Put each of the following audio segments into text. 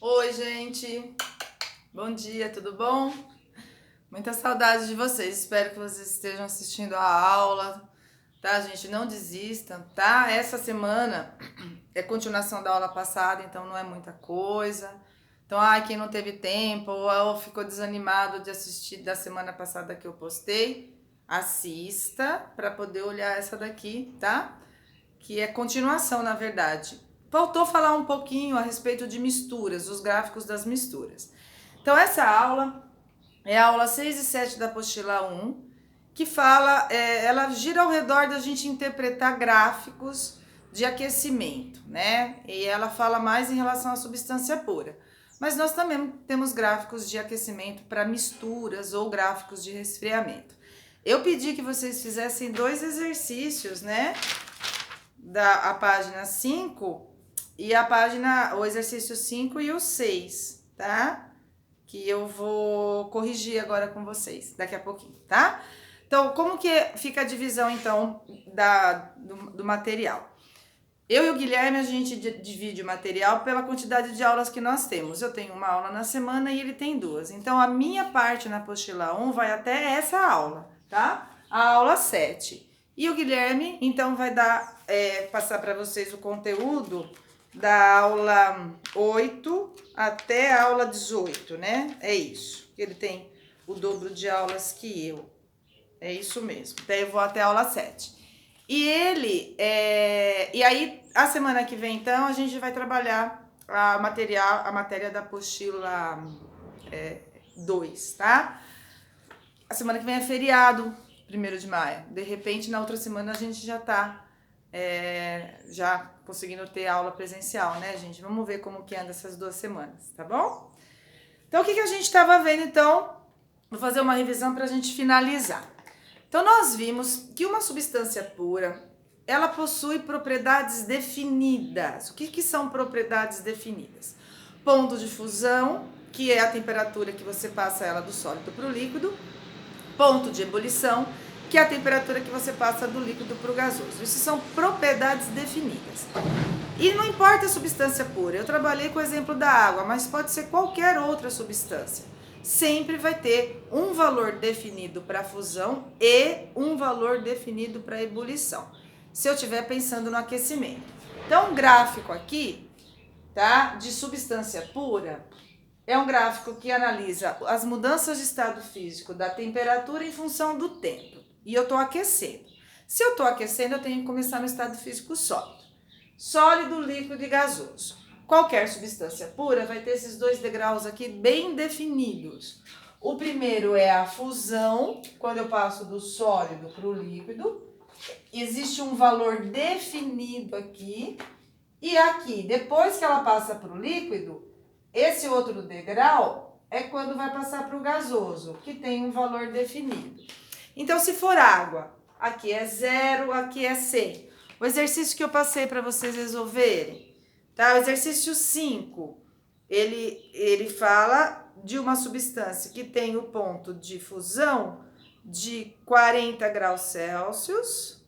Oi, gente. Bom dia, tudo bom? Muita saudade de vocês. Espero que vocês estejam assistindo a aula, tá, gente? Não desistam, tá? Essa semana é continuação da aula passada, então não é muita coisa. Então, quem não teve tempo ou ficou desanimado de assistir da semana passada que eu postei, assista para poder olhar essa daqui, tá? Que é continuação, na verdade. Faltou falar um pouquinho a respeito de misturas, os gráficos das misturas. Então, essa aula é a aula 6 e 7 da apostila 1, que fala, ela gira ao redor da gente interpretar gráficos de aquecimento, né? E ela fala mais em relação à substância pura. Mas nós também temos gráficos de aquecimento para misturas ou gráficos de resfriamento. Eu pedi que vocês fizessem 2 exercícios, né? A página 5 e o exercício 5 e o 6, tá? Que eu vou corrigir agora com vocês, daqui a pouquinho, tá? Então, como que fica a divisão, então, do material? Eu e o Guilherme, a gente divide o material pela quantidade de aulas que nós temos. Eu tenho uma aula na semana e ele tem 2. Então, a minha parte na apostila 1 vai até essa aula, tá? A aula 7. E o Guilherme, então, vai passar para vocês o conteúdo da aula 8 até a aula 18, né? É isso. Ele tem o dobro de aulas que eu. É isso mesmo. Daí eu vou até a aula 7. E aí, a semana que vem, então, a gente vai trabalhar a matéria da apostila 2, tá? A semana que vem é feriado, 1º de maio. De repente, na outra semana, a gente já tá já conseguindo ter aula presencial, né, gente? Vamos ver como que anda essas 2 semanas, tá bom? Então, o que a gente estava vendo, então? Vou fazer uma revisão para a gente finalizar. Então, nós vimos que uma substância pura, ela possui propriedades definidas. O que são propriedades definidas? Ponto de fusão, que é a temperatura que você passa ela do sólido para o líquido. Ponto de ebulição, que é a temperatura que você passa do líquido para o gasoso. Isso são propriedades definidas. E não importa a substância pura, eu trabalhei com o exemplo da água, mas pode ser qualquer outra substância. Sempre vai ter um valor definido para fusão e um valor definido para ebulição, se eu estiver pensando no aquecimento. Então, um gráfico aqui, tá, de substância pura, é um gráfico que analisa as mudanças de estado físico da temperatura em função do tempo. E eu estou aquecendo. Se eu estou aquecendo, eu tenho que começar no estado físico sólido. Sólido, líquido e gasoso. Qualquer substância pura vai ter esses 2 degraus aqui bem definidos. O primeiro é a fusão, quando eu passo do sólido para o líquido. Existe um valor definido aqui. E aqui, depois que ela passa para o líquido, esse outro degrau é quando vai passar para o gasoso, que tem um valor definido. Então, se for água, aqui é 0, aqui é 100. O exercício que eu passei para vocês resolverem, tá? O exercício 5, ele fala de uma substância que tem o ponto de fusão de 40 graus Celsius,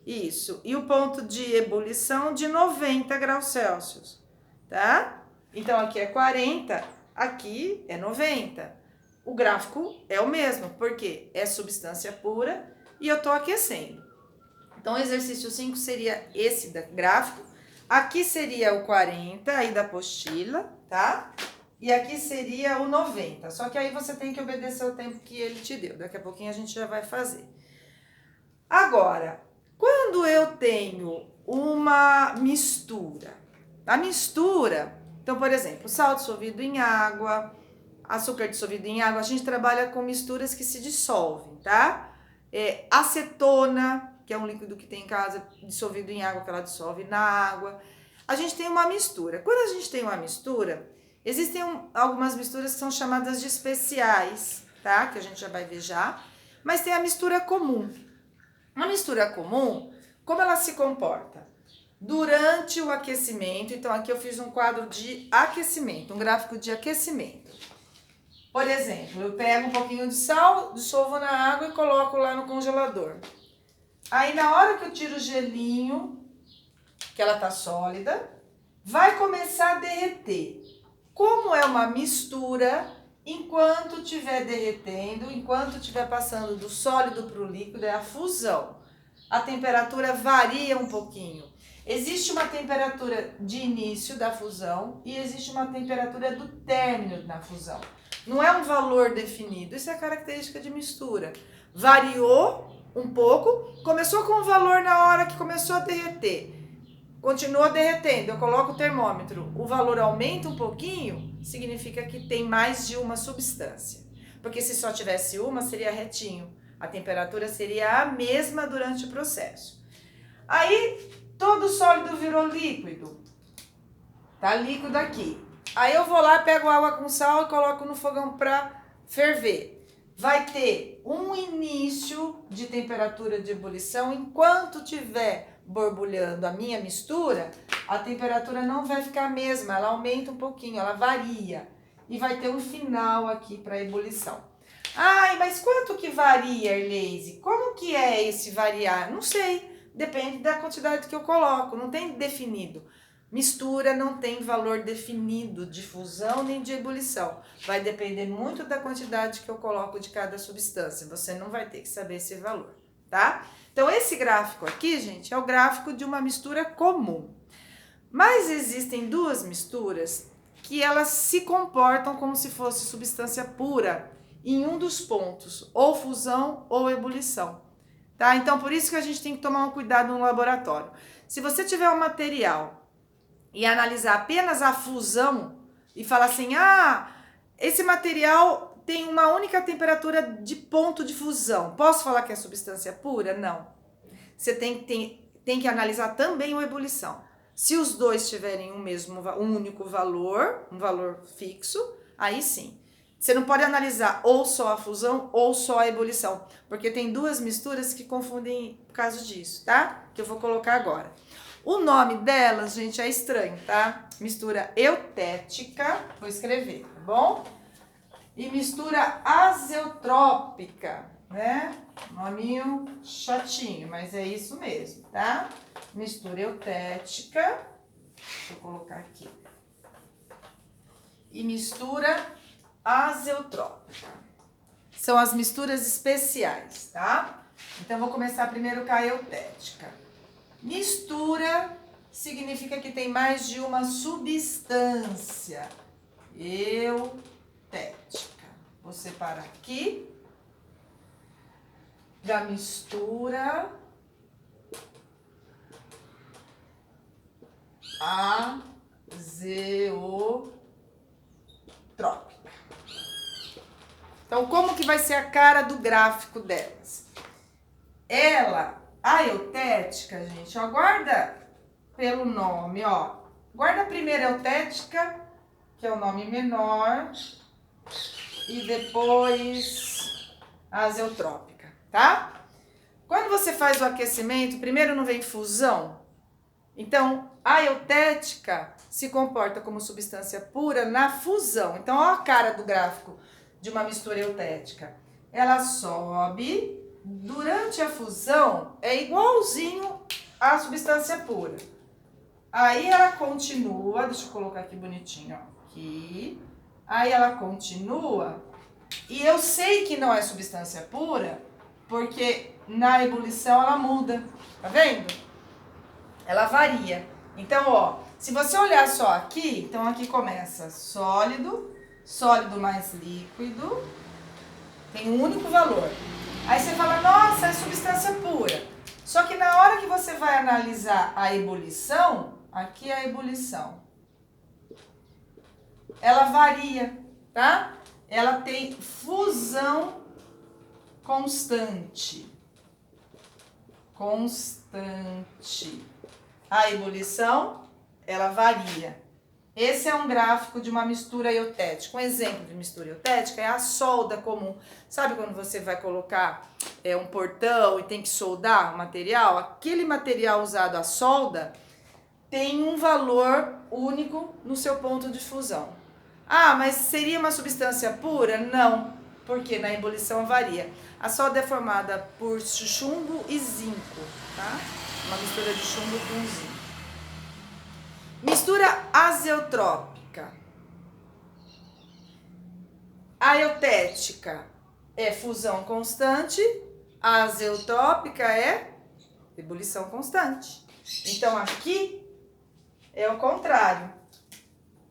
isso, e o ponto de ebulição de 90 graus Celsius, tá? Então, aqui é 40, aqui é 90. O gráfico é o mesmo, porque é substância pura e eu estou aquecendo. Então, o exercício 5 seria esse gráfico. Aqui seria o 40 aí da apostila, tá? E aqui seria o 90. Só que aí você tem que obedecer o tempo que ele te deu. Daqui a pouquinho a gente já vai fazer. Agora, quando eu tenho uma mistura, a mistura, então, por exemplo, sal dissolvido em água, açúcar dissolvido em água, a gente trabalha com misturas que se dissolvem, tá? Acetona, que é um líquido que tem em casa, dissolvido em água, que ela dissolve na água. A gente tem uma mistura. Quando a gente tem uma mistura, existem algumas misturas que são chamadas de especiais, tá? Que a gente já vai ver já. Mas tem a mistura comum. A mistura comum, como ela se comporta? Durante o aquecimento, então aqui eu fiz um quadro de aquecimento, um gráfico de aquecimento. Por exemplo, eu pego um pouquinho de sal, dissolvo na água e coloco lá no congelador. Aí na hora que eu tiro o gelinho, que ela tá sólida, vai começar a derreter. como é uma mistura, enquanto estiver derretendo, enquanto estiver passando do sólido para o líquido, é a fusão. A temperatura varia um pouquinho. Existe uma temperatura de início da fusão e existe uma temperatura do término da fusão. Não é um valor definido, isso é característica de mistura. Variou um pouco, começou com um valor na hora que começou a derreter. Continua derretendo, eu coloco o termômetro, o valor aumenta um pouquinho, significa que tem mais de uma substância. Porque se só tivesse uma, seria retinho. A temperatura seria a mesma durante o processo. Aí, todo sólido virou líquido. Tá líquido aqui. Aí eu vou lá, pego água com sal e coloco no fogão para ferver. Vai ter um início de temperatura de ebulição. Enquanto tiver borbulhando a minha mistura, a temperatura não vai ficar a mesma, ela aumenta um pouquinho, ela varia. E vai ter um final aqui para ebulição. Ai, mas quanto que varia, Erleise? Como que é esse variar? Não sei, depende da quantidade que eu coloco, não tem definido. Mistura não tem valor definido de fusão nem de ebulição. Vai depender muito da quantidade que eu coloco de cada substância. Você não vai ter que saber esse valor, tá? Então, esse gráfico aqui, gente, é o gráfico de uma mistura comum. Mas existem duas misturas que elas se comportam como se fosse substância pura em um dos pontos, ou fusão ou ebulição, tá? Então, por isso que a gente tem que tomar um cuidado no laboratório. Se você tiver um material e analisar apenas a fusão e falar assim, esse material tem uma única temperatura de ponto de fusão, posso falar que é substância pura? Não. Você tem que analisar também a ebulição. Se os dois tiverem um único valor, um valor fixo, aí sim. Você não pode analisar ou só a fusão ou só a ebulição, porque tem duas misturas que confundem por causa disso, tá? Que eu vou colocar agora. O nome delas, gente, é estranho, tá? Mistura eutética, vou escrever, tá bom? E mistura azeotrópica, né? Nominho chatinho, mas é isso mesmo, tá? Mistura eutética, vou colocar aqui. E mistura azeotrópica. São as misturas especiais, tá? Então, vou começar primeiro com a eutética. Mistura significa que tem mais de uma substância. Eutética. Vou separar aqui. Da mistura azeotrópica. Então, como que vai ser a cara do gráfico delas? A eutética, gente, ó, guarda pelo nome, ó. Guarda a primeira eutética, que é o nome menor, e depois a azeotrópica, tá? Quando você faz o aquecimento, primeiro não vem fusão? Então, a eutética se comporta como substância pura na fusão. Então, ó a cara do gráfico de uma mistura eutética. Ela sobe, durante a fusão é igualzinho à substância pura. Aí ela continua, deixa eu colocar aqui bonitinho, ó, aqui. Aí ela continua, e eu sei que não é substância pura, porque na ebulição ela muda, tá vendo? Ela varia. Então, ó, se você olhar só aqui, então aqui começa sólido, sólido mais líquido, tem um único valor. Aí você fala, nossa, é substância pura. Só que na hora que você vai analisar a ebulição, aqui é a ebulição, ela varia, tá? Ela tem fusão constante. Constante. A ebulição, ela varia. Esse é um gráfico de uma mistura eutética. Um exemplo de mistura eutética é a solda comum. Sabe quando você vai colocar um portão e tem que soldar o material? Aquele material usado a solda tem um valor único no seu ponto de fusão. Ah, mas seria uma substância pura? Não, porque na ebulição varia. A solda é formada por chumbo e zinco, tá? Uma mistura de chumbo com zinco. Mistura azeotrópica. A eutética é fusão constante, a azeotrópica é ebulição constante. Então, aqui é o contrário.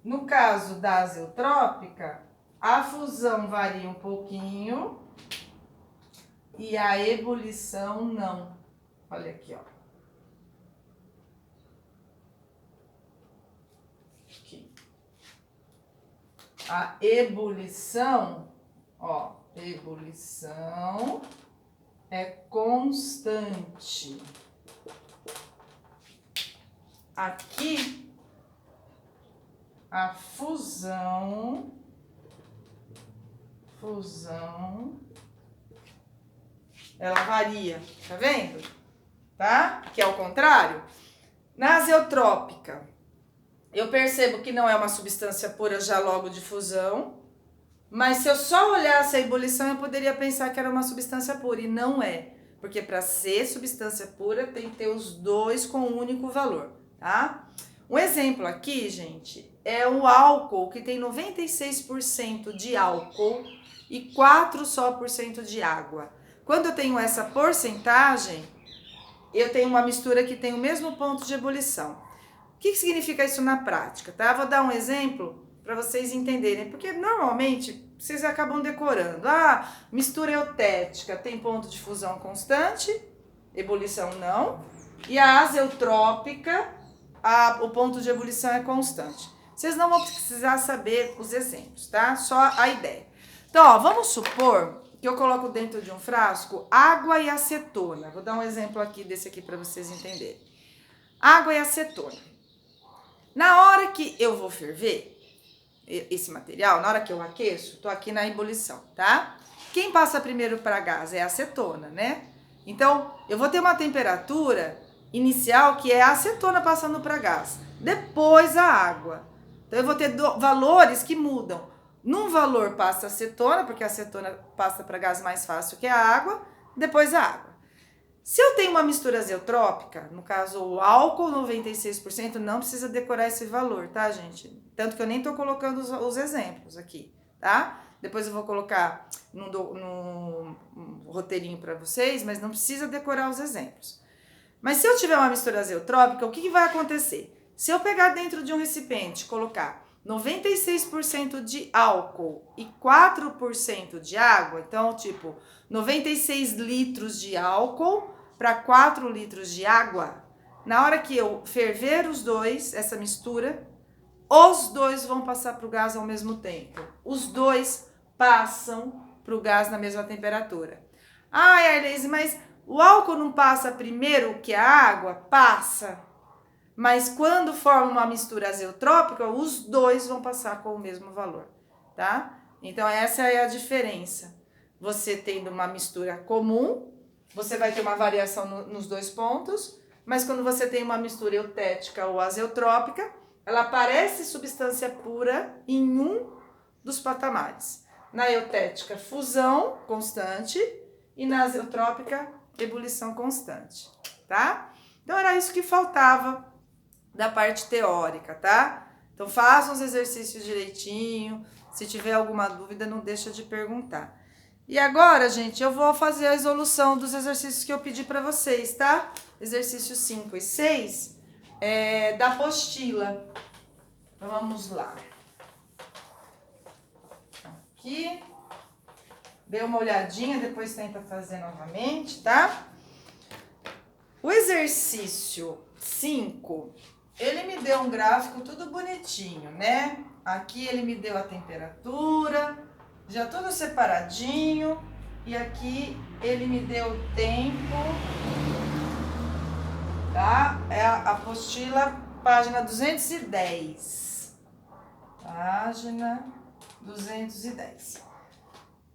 No caso da azeotrópica, a fusão varia um pouquinho e a ebulição não. Olha aqui, ó. Aqui. A ebulição, ó, ebulição é constante. Aqui, a fusão, ela varia, tá vendo? Tá? Que é o contrário. Na azeotrópica, eu percebo que não é uma substância pura já logo de fusão, mas se eu só olhasse a ebulição, eu poderia pensar que era uma substância pura, e não é. Porque para ser substância pura, tem que ter os dois com um único valor, tá? Um exemplo aqui, gente, é o álcool, que tem 96% de álcool e 4% só de água. Quando eu tenho essa porcentagem, eu tenho uma mistura que tem o mesmo ponto de ebulição. O que significa isso na prática, tá? Vou dar um exemplo para vocês entenderem, porque normalmente vocês acabam decorando. Ah, mistura eutética tem ponto de fusão constante, ebulição não, e a azeotrópica, o ponto de ebulição é constante. Vocês não vão precisar saber os exemplos, tá? Só a ideia. Então, ó, vamos supor que eu coloco dentro de um frasco água e acetona. Vou dar um exemplo aqui desse aqui para vocês entenderem. Água e acetona. Na hora que eu vou ferver esse material, na hora que eu aqueço, tô aqui na ebulição, tá? Quem passa primeiro para gás é a acetona, né? Então, eu vou ter uma temperatura inicial que é a acetona passando para gás, depois a água. Então, eu vou ter valores que mudam. Num valor passa a acetona, porque a acetona passa para gás mais fácil que a água, depois a água. Se eu tenho uma mistura azeotrópica, no caso o álcool 96%, não precisa decorar esse valor, tá, gente? Tanto que eu nem tô colocando os exemplos aqui, tá? Depois eu vou colocar no roteirinho para vocês, mas não precisa decorar os exemplos. Mas se eu tiver uma mistura azeotrópica, o que vai acontecer? Se eu pegar dentro de um recipiente e colocar 96% de álcool e 4% de água, então, tipo, 96 litros de álcool para 4 litros de água, na hora que eu ferver os dois, essa mistura, os dois vão passar para o gás ao mesmo tempo. Os dois passam para o gás na mesma temperatura. Ai, Arlese, mas o álcool não passa primeiro que a água? Passa. Mas quando forma uma mistura azeotrópica, os dois vão passar com o mesmo valor, tá? Então, essa é a diferença. Você tendo uma mistura comum, você vai ter uma variação nos dois pontos, mas quando você tem uma mistura eutética ou azeotrópica, ela parece substância pura em um dos patamares. Na eutética, fusão constante, e na azeotrópica, ebulição constante, tá? Então, era isso que faltava da parte teórica, tá? Então, façam os exercícios direitinho. Se tiver alguma dúvida, não deixa de perguntar. E agora, gente, eu vou fazer a resolução dos exercícios que eu pedi para vocês, tá? Exercícios 5 e 6 da apostila. Então, vamos lá. Aqui. Dê uma olhadinha, depois tenta fazer novamente, tá? O exercício 5, ele me deu um gráfico tudo bonitinho, né? Aqui ele me deu a temperatura, já tudo separadinho. E aqui ele me deu o tempo, tá? É a apostila, página 210. Página 210.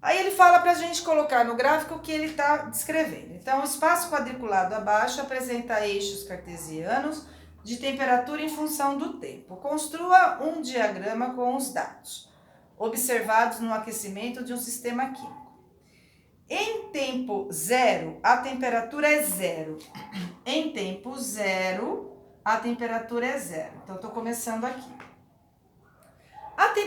Aí ele fala pra gente colocar no gráfico o que ele tá descrevendo. Então, o espaço quadriculado abaixo apresenta eixos cartesianos de temperatura em função do tempo. Construa um diagrama com os dados observados no aquecimento de um sistema químico. Em tempo zero, a temperatura é zero. Em tempo zero, a temperatura é zero. Então, eu tô começando aqui.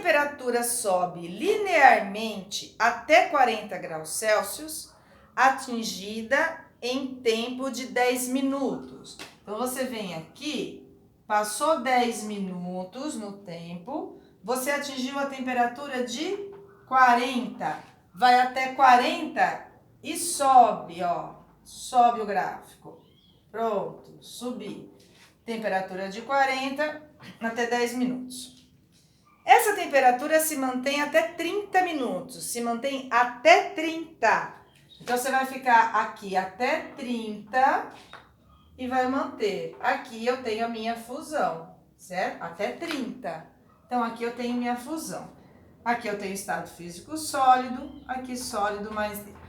temperatura sobe linearmente até 40 graus Celsius, atingida em tempo de 10 minutos. Então, você vem aqui, passou 10 minutos no tempo, você atingiu a temperatura de 40. Vai até 40 e sobe, ó. Sobe o gráfico. Pronto, subi. Temperatura de 40 até 10 minutos. Essa temperatura se mantém até 30 minutos. Se mantém até 30. Então, você vai ficar aqui até 30 e vai manter. Aqui eu tenho a minha fusão, certo? Até 30. Então, aqui eu tenho minha fusão. Aqui eu tenho estado físico sólido, aqui sólido mais líquido.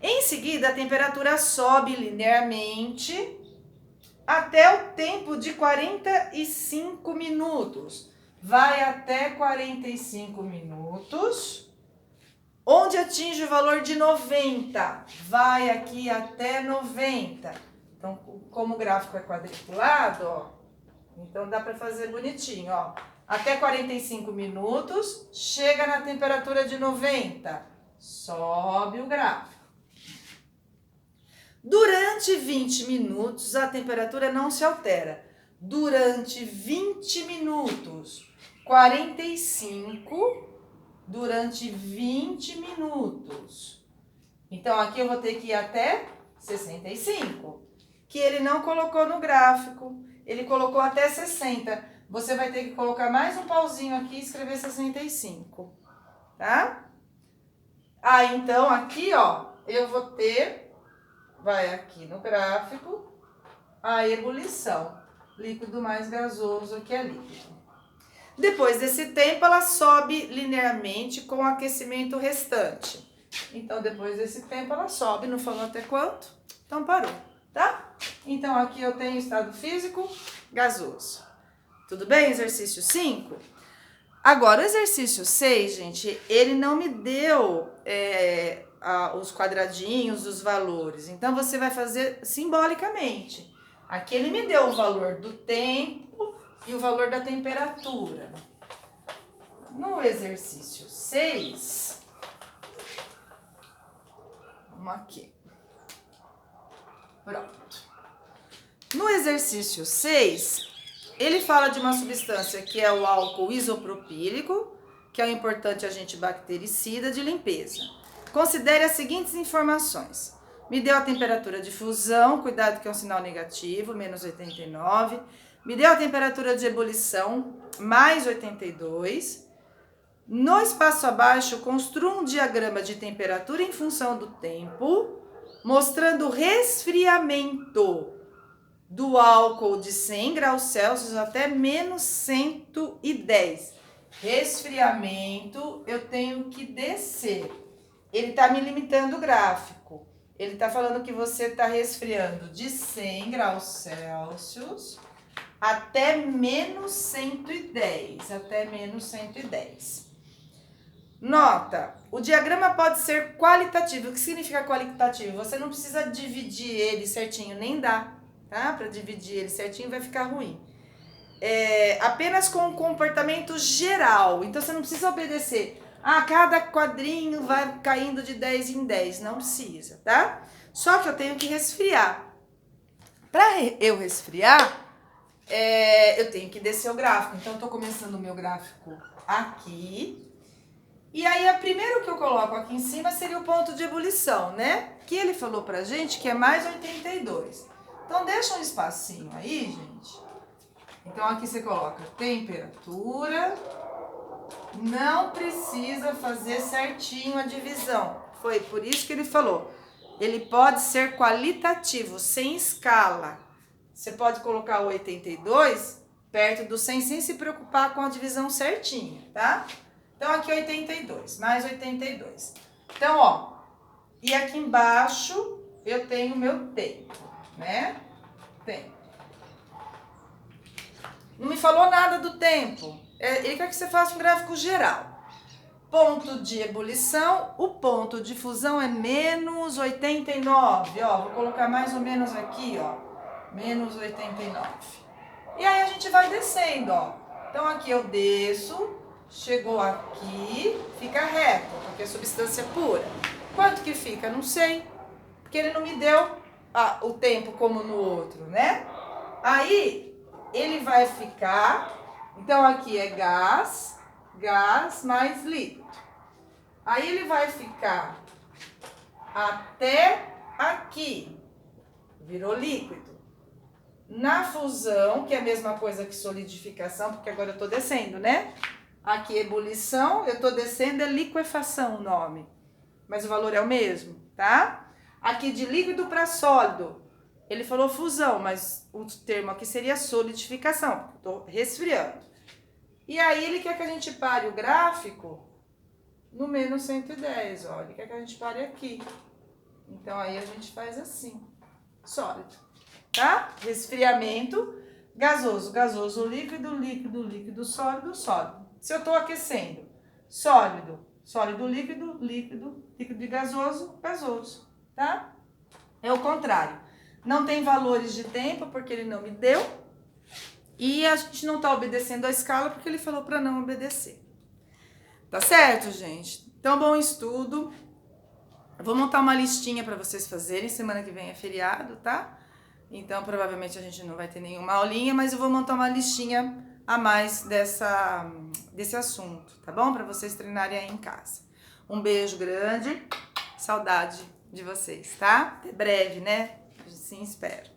Em seguida, a temperatura sobe linearmente até o tempo de 45 minutos. Vai até 45 minutos, onde atinge o valor de 90. Vai aqui até 90. Então, como o gráfico é quadriculado, ó, então dá para fazer bonitinho, ó. Até 45 minutos, chega na temperatura de 90. Sobe o gráfico. Durante 20 minutos, a temperatura não se altera. Durante 20 minutos, 45, durante 20 minutos. Então, aqui eu vou ter que ir até 65, que ele não colocou no gráfico. Ele colocou até 60. Você vai ter que colocar mais um pauzinho aqui e escrever 65, tá? Então, aqui, ó, eu vou ter, vai aqui no gráfico, a ebulição. Líquido mais gasoso que é líquido. Depois desse tempo, ela sobe linearmente com o aquecimento restante. Então, depois desse tempo, ela sobe. Não falou até quanto? Então, parou, tá? Então, aqui eu tenho estado físico gasoso. Tudo bem? Exercício 5. Agora, o exercício 6, gente, ele não me deu os quadradinhos dos valores. Então, você vai fazer simbolicamente. Aqui ele me deu o valor do tempo e o valor da temperatura. No exercício 6, vamos aqui. Pronto. No exercício 6, ele fala de uma substância que é o álcool isopropílico, que é um importante agente bactericida de limpeza. Considere as seguintes informações. Me deu a temperatura de fusão, cuidado que é um sinal negativo, menos 89. Me deu a temperatura de ebulição, mais 82. No espaço abaixo, construa um diagrama de temperatura em função do tempo, mostrando o resfriamento do álcool de 100 graus Celsius até menos 110. Resfriamento, eu tenho que descer. Ele está me limitando o gráfico. Ele está falando que você está resfriando de 100 graus Celsius até menos 110. Até menos 110. Nota, o diagrama pode ser qualitativo. O que significa qualitativo? Você não precisa dividir ele certinho, nem dá. Tá? Para dividir ele certinho vai ficar ruim. Apenas com o comportamento geral. Então, você não precisa obedecer. Cada quadrinho vai caindo de 10 em 10. Não precisa, tá? Só que eu tenho que resfriar. Para eu resfriar, eu tenho que descer o gráfico. Então, eu tô começando o meu gráfico aqui. E aí, o primeiro que eu coloco aqui em cima seria o ponto de ebulição, né? Que ele falou pra gente que é mais 82. Então, deixa um espacinho aí, gente. Então, aqui você coloca temperatura. Não precisa fazer certinho a divisão. Foi por isso que ele falou. Ele pode ser qualitativo, sem escala. Você pode colocar o 82 perto do 100 sem se preocupar com a divisão certinha, tá? Então, aqui 82, mais 82. Então, ó, e aqui embaixo eu tenho o meu tempo, né? Tempo. Não me falou nada do tempo. Ele quer que você faça um gráfico geral. Ponto de ebulição, o ponto de fusão é menos 89. Ó, vou colocar mais ou menos aqui, ó, menos 89. E aí a gente vai descendo, ó. Então aqui eu desço, chegou aqui, fica reto, porque é substância pura. Quanto que fica? Não sei, porque ele não me deu o tempo como no outro, né? Aí ele vai ficar, então aqui é gás mais líquido. Aí ele vai ficar até aqui, virou líquido. Na fusão, que é a mesma coisa que solidificação, porque agora eu tô descendo, né? Aqui é ebulição, eu tô descendo, é liquefação o nome. Mas o valor é o mesmo, tá? Aqui de líquido para sólido, ele falou fusão, mas o termo aqui seria solidificação, porque eu tô resfriando. E aí ele quer que a gente pare o gráfico no menos 110, ó. Ele quer que a gente pare aqui. Então aí a gente faz assim, sólido. Tá? Resfriamento, gasoso, gasoso, líquido, líquido, líquido, sólido, sólido. Se eu tô aquecendo, sólido, sólido, líquido, líquido, líquido e gasoso, gasoso, tá? É o contrário. Não tem valores de tempo porque ele não me deu e a gente não tá obedecendo a escala porque ele falou para não obedecer. Tá certo, gente? Então, bom estudo. Eu vou montar uma listinha para vocês fazerem. Semana que vem é feriado, tá? Então, provavelmente a gente não vai ter nenhuma aulinha, mas eu vou montar uma listinha a mais desse assunto, tá bom? Para vocês treinarem aí em casa. Um beijo grande, saudade de vocês, tá? Até breve, né? Sim, espero.